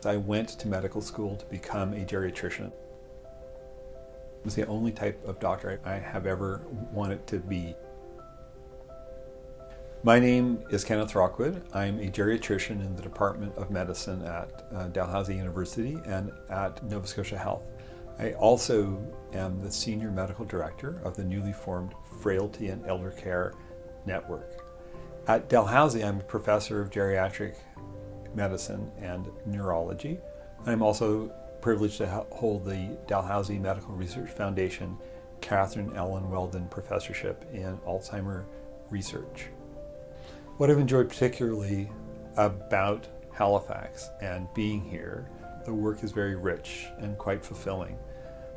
I went to medical school to become a geriatrician. It was the only type of doctor I have ever wanted to be. My name is Kenneth Rockwood. I'm a geriatrician in the Department of Medicine at Dalhousie University and at Nova Scotia Health. I also am the Senior Medical Director of the newly formed Frailty and Elder Care Network. At Dalhousie, I'm a professor of geriatric medicine and neurology. I'm also privileged to hold the Dalhousie Medical Research Foundation Catherine Ellen Weldon Professorship in Alzheimer Research. What I've enjoyed particularly about Halifax and being here, the work is very rich and quite fulfilling.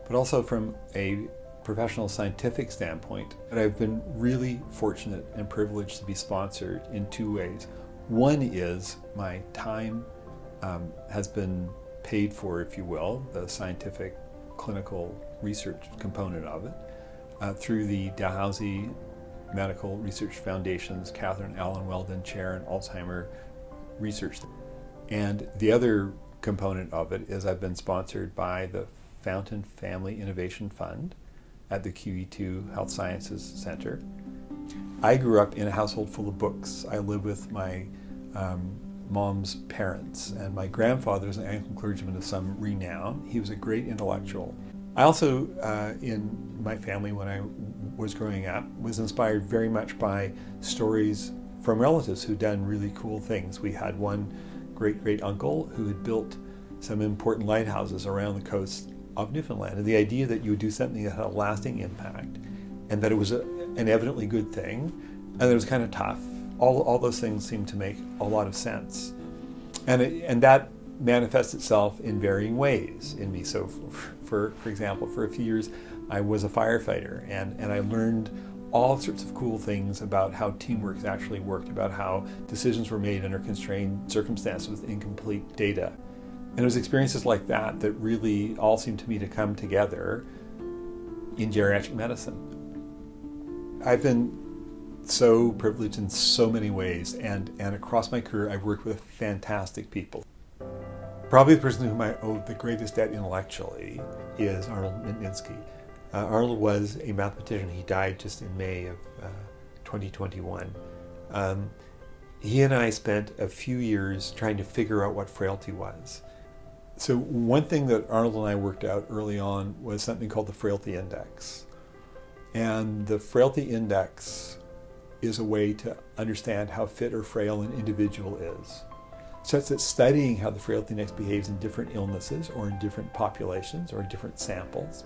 But also from a professional scientific standpoint, I've been really fortunate and privileged to be sponsored in two ways. One is my time has been paid for, if you will, the scientific clinical research component of it, through the Dalhousie Medical Research Foundation's Catherine Allen Weldon Chair in Alzheimer Research. And the other component of it is I've been sponsored by the Fountain Family Innovation Fund at the QE2 Health Sciences Center. I grew up in a household full of books. I live with my mom's parents, and my grandfather was an Anglican clergyman of some renown. He was a great intellectual. I also, in my family when I was growing up, was inspired very much by stories from relatives who'd done really cool things. We had one great uncle who had built some important lighthouses around the coast of Newfoundland. And the idea that you would do something that had a lasting impact and that it was an evidently good thing and that it was kind of tough, all those things seemed to make a lot of sense. And that manifests itself in varying ways in me. So for example, for a few years, I was a firefighter and I learned all sorts of cool things about how teamwork actually worked, about how decisions were made under constrained circumstances with incomplete data. And it was experiences like that that really all seemed to me to come together in geriatric medicine. I've been so privileged in so many ways, and across my career I've worked with fantastic people. Probably the person whom I owe the greatest debt intellectually is Arnold Mitninsky. Arnold was a mathematician. He died just in May of 2021. He and I spent a few years trying to figure out what frailty was. So one thing that Arnold and I worked out early on was something called the Frailty Index. And the Frailty Index is a way to understand how fit or frail an individual is. Such that studying how the Frailty Index behaves in different illnesses or in different populations or different samples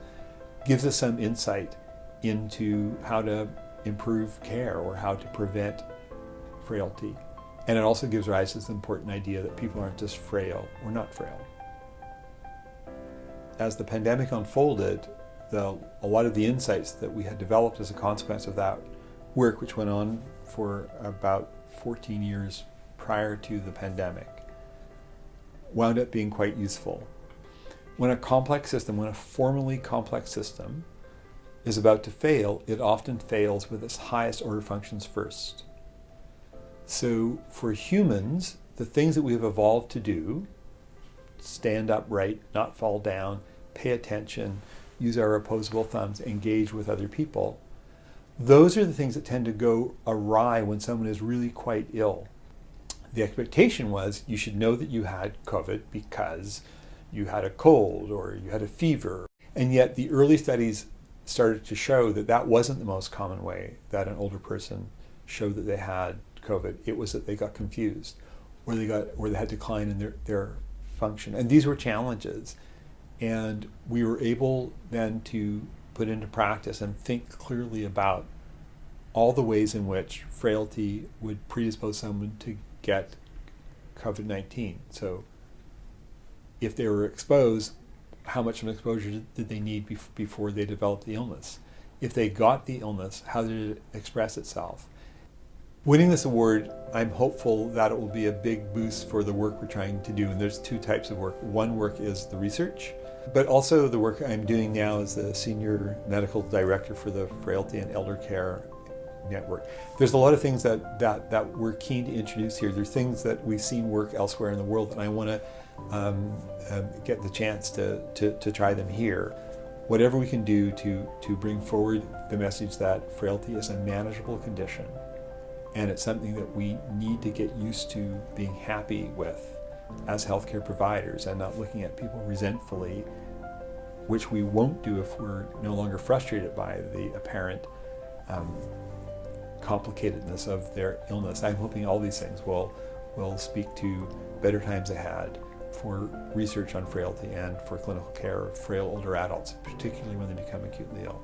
gives us some insight into how to improve care or how to prevent frailty. And it also gives rise to this important idea that people aren't just frail or not frail. As the pandemic unfolded, a lot of the insights that we had developed as a consequence of that work, which went on for about 14 years prior to the pandemic, wound up being quite useful. When a formally complex system is about to fail, it often fails with its highest order functions first. So for humans, the things that we have evolved to do, stand upright, not fall down, pay attention, use our opposable thumbs, engage with other people, those are the things that tend to go awry when someone is really quite ill. The expectation was you should know that you had COVID because you had a cold or you had a fever. And yet the early studies started to show that that wasn't the most common way that an older person showed that they had COVID. It was that they got confused or they had decline in their function. And these were challenges. And we were able then to put into practice and think clearly about all the ways in which frailty would predispose someone to get COVID-19. So if they were exposed, how much of an exposure did they need before they developed the illness? If they got the illness, how did it express itself? Winning this award, I'm hopeful that it will be a big boost for the work we're trying to do. And there's two types of work. One work is the research, but also the work I'm doing now as the Senior Medical Director for the Frailty and Elder Care network. There's a lot of things that we're keen to introduce here. There's things that we've seen work elsewhere in the world, and I want to get the chance to try them here. Whatever we can do to bring forward the message that frailty is a manageable condition, and it's something that we need to get used to being happy with as healthcare providers, and not looking at people resentfully, which we won't do if we're no longer frustrated by the apparent complicatedness of their illness. I'm hoping all these things will speak to better times ahead for research on frailty and for clinical care of frail older adults, particularly when they become acutely ill.